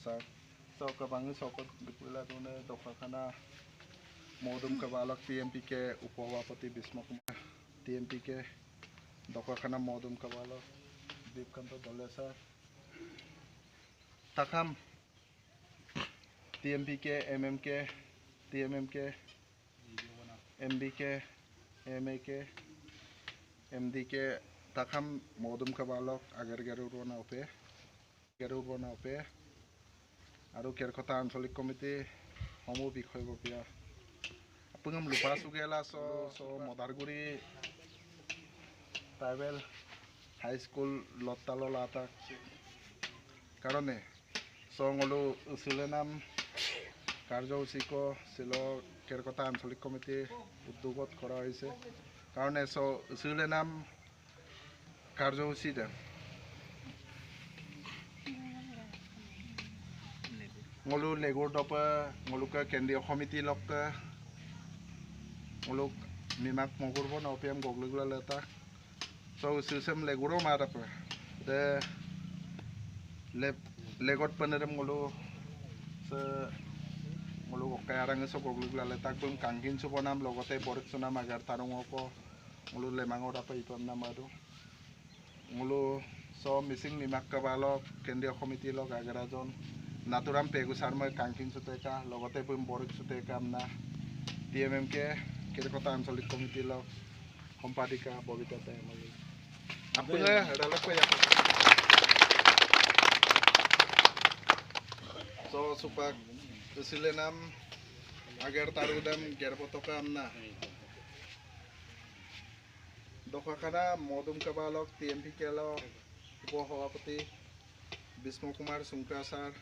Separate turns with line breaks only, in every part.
sar so kabang sokot dipula dune dokakana modum kabalak TMPK upawapati Bisma Kumar TMPK dokakana modum kabalak Dipkanto Dolesar takam TMPK MMK TMMK MBK MAK MDK takam modum kabalok agar garu rona ope aru kerkota ancholik committee homo bikhoy bopia apungam lupa sugela so modarguri tribal high school lottalo lata karone so ngolu silenam কাৰ্যসূচীকো সিলো কেৰকটা আঞ্চলিক committee উদ্যোগত কৰা হৈছে কাৰণে so সিলে নাম কাৰ্যসূচীতে ngolu legur dopa ngoluka কেন্দ্ৰীয় সমিতি lokka ngoluk mimak mogurbo na opm goglugla leta so susem leguro marapa de legot panerem ngolu se ngolu kaya arang so goglugla leta bum kangkin suponam logote borik sunam agar tarungopo ngolu lemango dapa ipam namadu ngolu so missing mimak kabalok কেন্দ্ৰীয় সমিতি lok agarajon naturam pegu sarma kangkin suteka logote bum borik suteka amna TMMK kerkota ancholik komiti lok সম্পাদিকা Babita তাইমলি apunga dalak ko ya so supak silenam agar tarudam gerbotoka amna dokakana modum kabalok TMPK lo উপসভাপতি Bisma Kumar Sungkrasar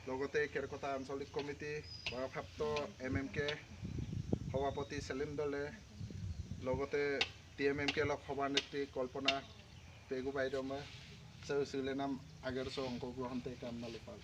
লগতে কেৰকটা আঞ্চলিক committee ভাৰপ্ৰাপ্ত MMK সভাপতি সেলিম দলে লগতে TMMK লক সভানেত্ৰী কল্পনা পেগু বাইদমা সৌসিলে নাম আগৰ সো অংশগ্ৰহণতে কাম নালপাল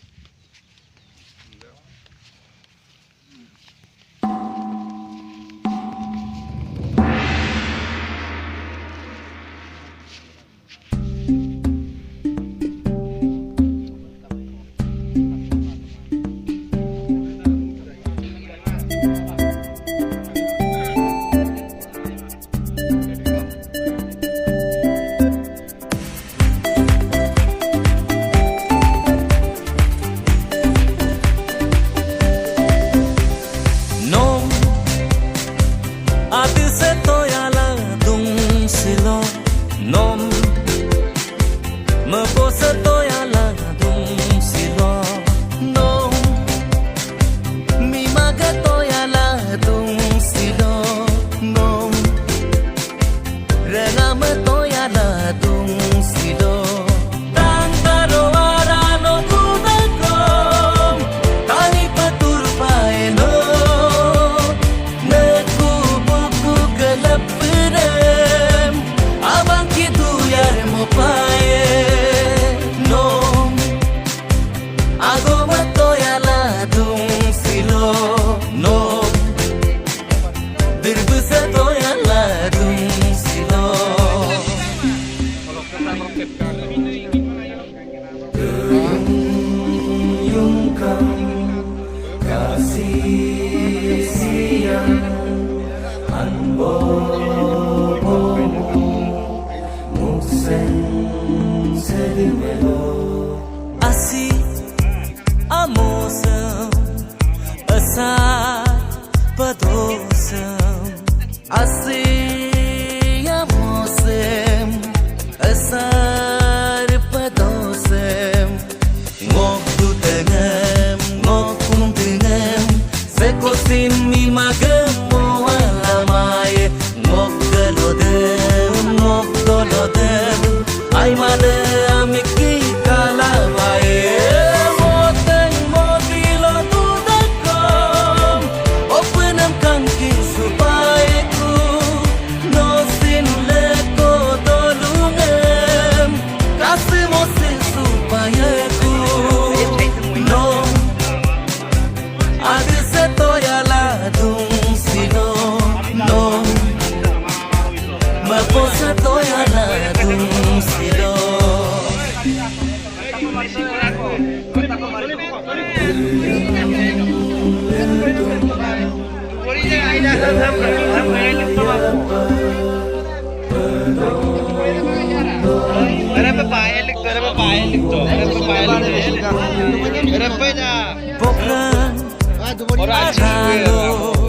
Maposa toya la dum silo Bukan aralo